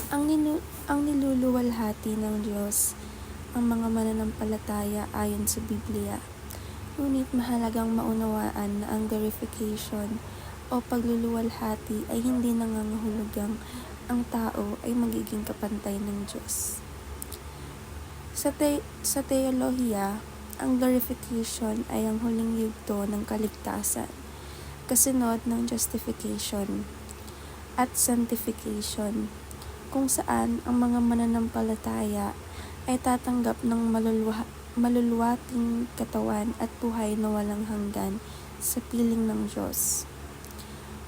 Ang niluluwalhati ng Diyos ang mga mananampalataya ayon sa Biblia. Ngunit mahalagang maunawaan na ang glorification o pagluluwalhati ay hindi nangangahulugang ang tao ay magiging kapantay ng Diyos. Sa teolohiya, ang glorification ay ang huling yugto ng kaligtasan, kasunod ng justification at sanctification, kung saan ang mga mananampalataya ay tatanggap ng maluluwating katawan at buhay na walang hanggan sa piling ng Diyos.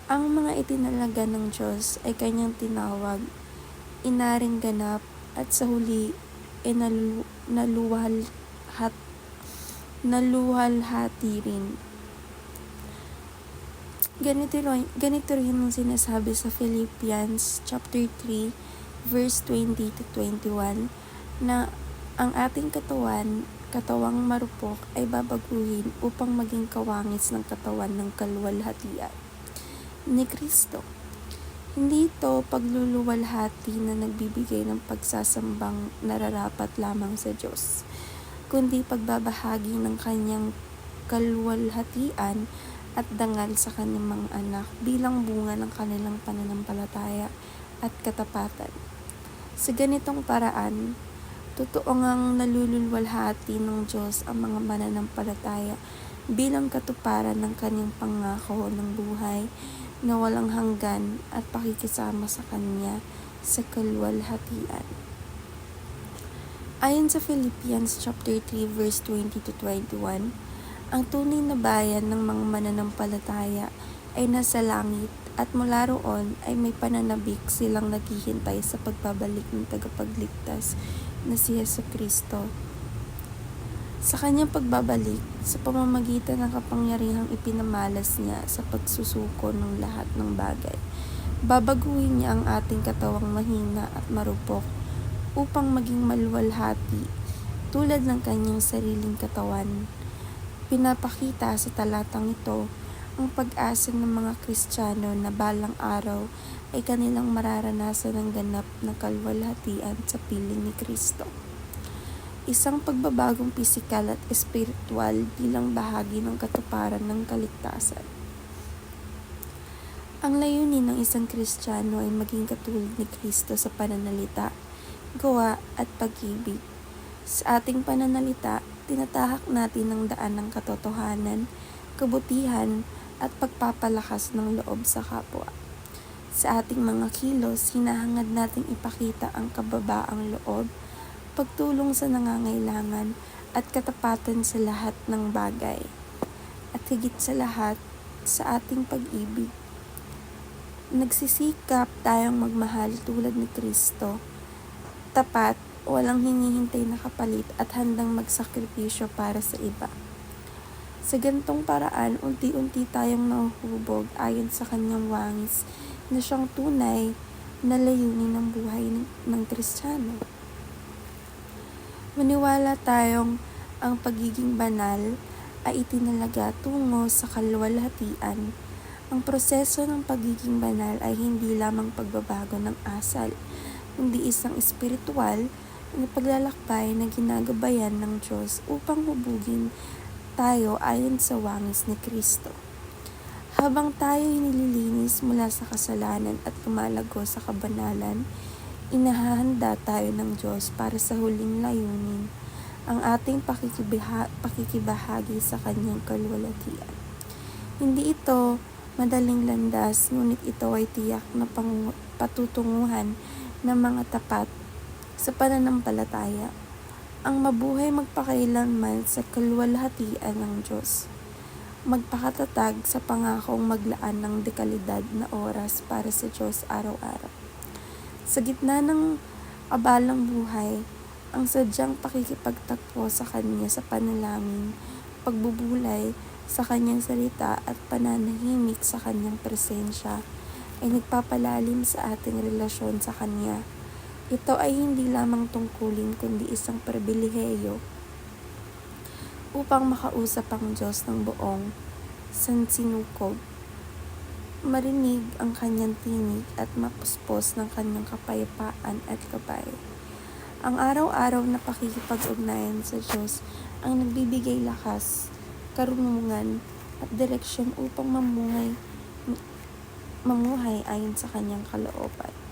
Ang mga itinalaga ng Diyos ay kanyang tinawag, inaring ganap at sa huli ay naluwalhati rin. Ganito rin ang sinasabi sa Philippians chapter 3 verse 20 to 21 na ang ating katawang marupok ay babaguhin upang maging kawangis ng katawan ng kaluwalhatian ni Kristo. Hindi ito pagluluwalhati na nagbibigay ng pagsasambang nararapat lamang sa Diyos, kundi pagbabahagi ng kanyang kaluwalhatian at dangal sa kanyang mga anak bilang bunga ng kanilang pananampalataya at katapatan. Sa ganitong paraan, totoo ngang naluluwalhati ng Diyos ang mga mananampalataya bilang katuparan ng kanyang pangako ng buhay na walang hanggan at pakikisama sa Kanya sa kaluwalhatian. Ayon sa Philippians chapter 3 verse 20 to 21, ang tunay na bayan ng mga mananampalataya ay nasa langit at mula roon ay may pananabik silang naghihintay sa pagbabalik ng tagapagligtas na si Jesucristo. Sa kanyang pagbabalik, sa pamamagitan ng kapangyarihang ipinamalas niya sa pagsusuko ng lahat ng bagay, babaguhin niya ang ating katawang mahina at marupok upang maging maluwalhati tulad ng kanyang sariling katawan. Pinapakita sa talatang ito ang pag-asa ng mga Kristiyano na balang araw ay kanilang mararanasan ng ganap na kaluwalhatian sa piling ni Kristo. Isang pagbabagong pisikal at espiritual bilang bahagi ng katuparan ng kaligtasan. Ang layunin ng isang Kristiyano ay maging katulad ni Kristo sa pananalita, gawa at pag-ibig. Sa ating pananalita, tinatahak natin ang daan ng katotohanan, kabutihan at pagpapalakas ng loob sa kapwa. Sa ating mga kilos, hinahangad nating ipakita ang kababaang loob, pagtulong sa nangangailangan at katapatan sa lahat ng bagay. At higit sa lahat, sa ating pag-ibig, nagsisikap tayong magmahal tulad ni Kristo, tapat, walang hinihintay na kapalit at handang magsakripisyo para sa iba. Sa gantong paraan, unti-unti tayong nahuhubog ayon sa kanyang wangis na siyang tunay na layunin ng buhay ng Kristiyano. Maniwala tayong ang pagiging banal ay itinalaga tungo sa kaluwalhatian. Ang proseso ng pagiging banal ay hindi lamang pagbabago ng asal, kundi isang espiritual na paglalakbay na ginagabayan ng Diyos upang hubugin tayo ayon sa wangis ni Kristo. Habang tayo nililinis mula sa kasalanan at lumalago sa kabanalan, inahahanda tayo ng Diyos para sa huling layunin, ang ating pakikibahagi sa kanyang kaluwalhatian. Hindi ito madaling landas, ngunit ito ay tiyak na patutunguhan ng mga tapat sa pananampalataya. Ang mabuhay magpakailanman sa kaluwalhatian ng Diyos. Magpakatatag sa pangakong maglaan ng dekalidad na oras para sa Diyos araw-araw. Sa gitna ng abalang buhay, ang sadyang pakikipagtagpo sa Kanya sa panalangin, pagbubulay sa Kanyang salita at pananahimik sa Kanyang presensya ay nagpapalalim sa ating relasyon sa Kanya. Ito ay hindi lamang tungkulin kundi isang pribilehiyo upang makausap ang Diyos ng buong sansinukob. marinig ang kanyang tinig at mapuspos ng kanyang kapayapaan at gabay. Ang araw-araw na pakikipag-ugnayan sa Diyos ang nagbibigay lakas, karunungan at direksyon upang mamuhay ayon sa kanyang kalooban.